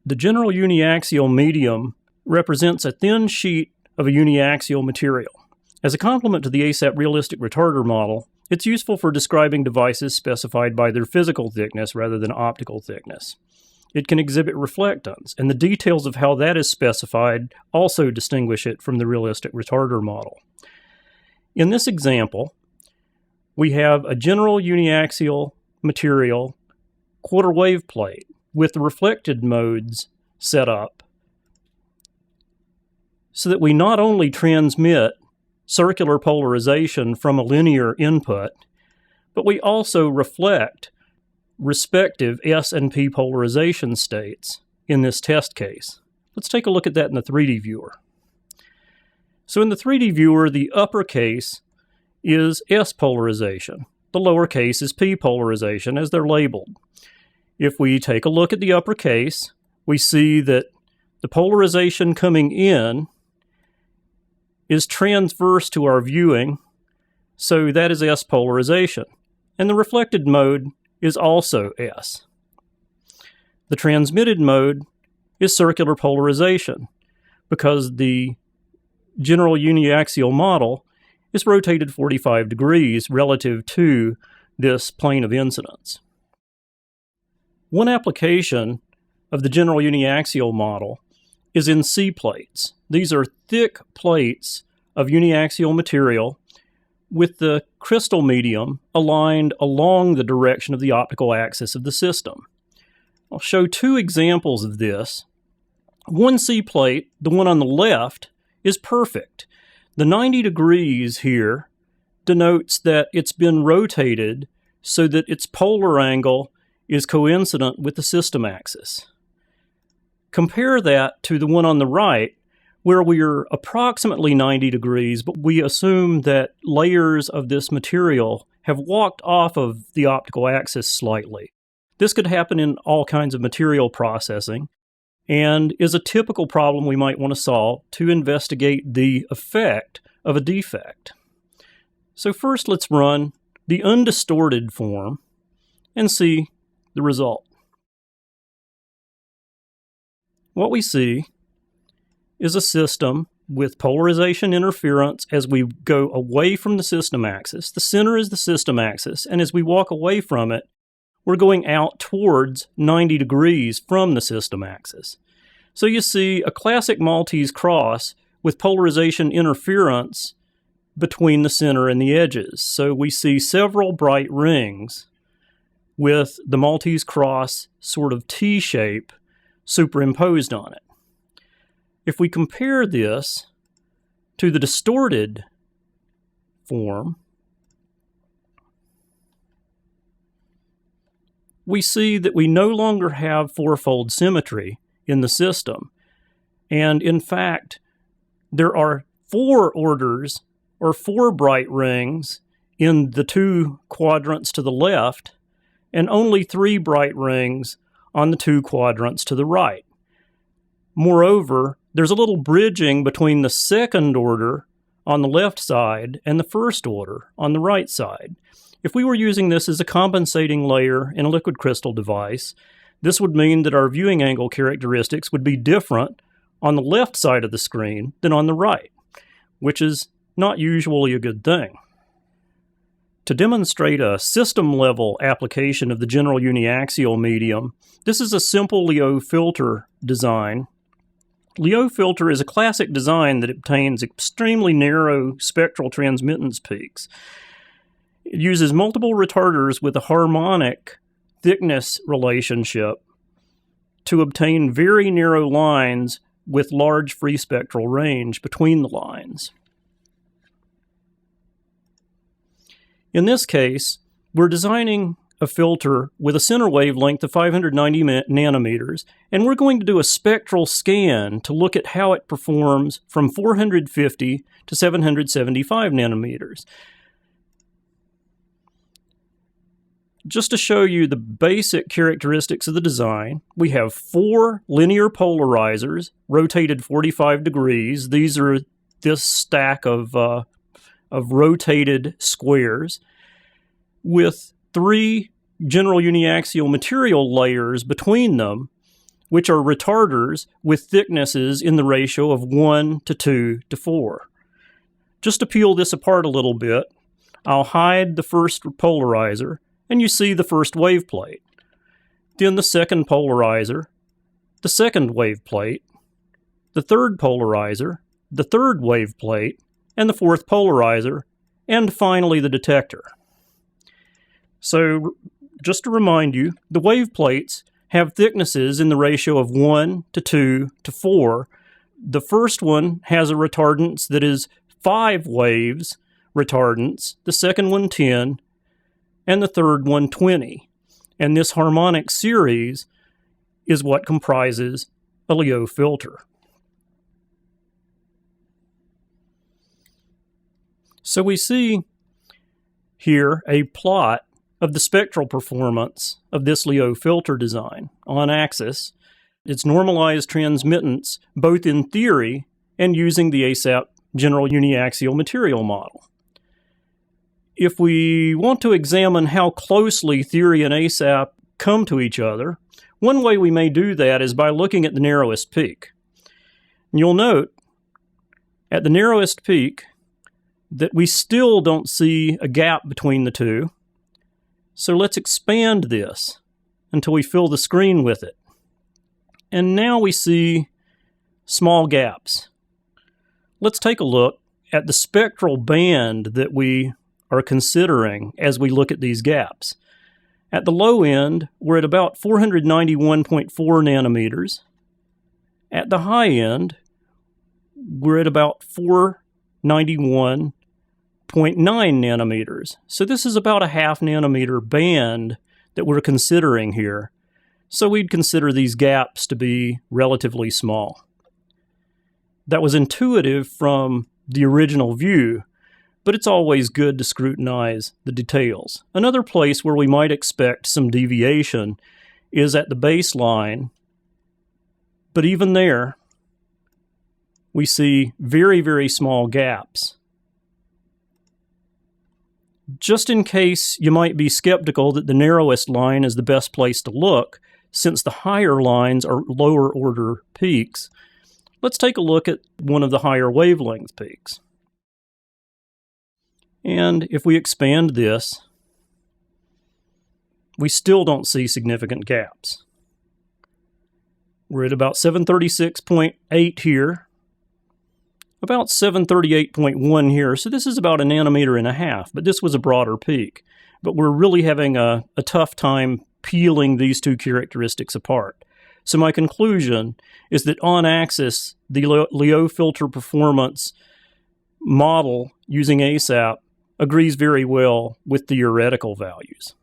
The general uniaxial medium represents a thin sheet of a uniaxial material. As a complement to the ASAP realistic retarder model, it's useful for describing devices specified by their physical thickness rather than optical thickness. It can exhibit reflectance, and the details of how that is specified also distinguish it from the realistic retarder model. In this example, we have a general uniaxial material quarter wave plate with the reflected modes set up so that we not only transmit circular polarization from a linear input, but we also reflect respective S and P polarization states in this test case. Let's take a look at that in the 3D viewer. So in the 3D viewer, the upper case is s-polarization. The lower case is p-polarization, as they're labeled. If we take a look at the upper case, we see that the polarization coming in is transverse to our viewing, so that is s-polarization. And the reflected mode is also S. The transmitted mode is circular polarization, because the general uniaxial model is rotated 45 degrees relative to this plane of incidence. One application of the general uniaxial model is in C-plates. These are thick plates of uniaxial material with the crystal medium aligned along the direction of the optical axis of the system. I'll show two examples of this. One C-plate, the one on the left, is perfect. The 90 degrees here denotes that it's been rotated so that its polar angle is coincident with the system axis. Compare that to the one on the right, where we are approximately 90 degrees, but we assume that layers of this material have walked off of the optical axis slightly. This could happen in all kinds of material processing, and is a typical problem we might want to solve to investigate the effect of a defect. So first, let's run the undistorted form and see the result. What we see is a system with polarization interference as we go away from the system axis. The center is the system axis, and as we walk away from it, we're going out towards 90 degrees from the system axis. So you see a classic Maltese cross with polarization interference between the center and the edges. So we see several bright rings with the Maltese cross sort of T-shape superimposed on it. If we compare this to the distorted form, we see that we no longer have fourfold symmetry in the system. And in fact, there are 4 orders or 4 bright rings in the 2 quadrants to the left, and only 3 bright rings on the 2 quadrants to the right. Moreover, there's a little bridging between the second order on the left side and the first order on the right side. If we were using this as a compensating layer in a liquid crystal device, this would mean that our viewing angle characteristics would be different on the left side of the screen than on the right, which is not usually a good thing. To demonstrate a system-level application of the general uniaxial medium, this is a simple LEO filter design. LEO filter is a classic design that obtains extremely narrow spectral transmittance peaks. It uses multiple retarders with a harmonic thickness relationship to obtain very narrow lines with large free spectral range between the lines. In this case, we're designing a filter with a center wavelength of 590 nanometers, and we're going to do a spectral scan to look at how it performs from 450 to 775 nanometers. Just to show you the basic characteristics of the design, we have 4 linear polarizers rotated 45 degrees. These are this stack of rotated squares with 3 general uniaxial material layers between them which are retarders with thicknesses in the ratio of 1 to 2 to 4. Just to peel this apart a little bit, I'll hide the first polarizer, and you see the first wave plate. Then the second polarizer, the second wave plate, the third polarizer, the third wave plate, and the fourth polarizer, and finally the detector. So, just to remind you, the wave plates have thicknesses in the ratio of 1 to 2 to 4. The first one has a retardance that is 5 waves retardance, the second one 10, and the third one 20. And this harmonic series is what comprises a LEO filter. So we see here a plot of the spectral performance of this LEO filter design on axis, its normalized transmittance both in theory and using the ASAP General Uniaxial Material model. If we want to examine how closely theory and ASAP come to each other, one way we may do that is by looking at the narrowest peak. And you'll note at the narrowest peak that we still don't see a gap between the two. So let's expand this until we fill the screen with it. And now we see small gaps. Let's take a look at the spectral band that we are considering as we look at these gaps. At the low end, we're at about 491.4 nanometers. At the high end, we're at about 491.9 nanometers. So this is about a half nanometer band that we're considering here. So we'd consider these gaps to be relatively small. That was intuitive from the original view, but it's always good to scrutinize the details. Another place where we might expect some deviation is at the baseline, but even there, we see very, very small gaps. Just in case you might be skeptical that the narrowest line is the best place to look, since the higher lines are lower order peaks, let's take a look at one of the higher wavelength peaks. And if we expand this, we still don't see significant gaps. We're at about 736.8 here, about 738.1 here, so this is about a nanometer and a half, but this was a broader peak. But we're really having a tough time peeling these two characteristics apart. So my conclusion is that on axis, the LEO filter performance model using ASAP agrees very well with theoretical values.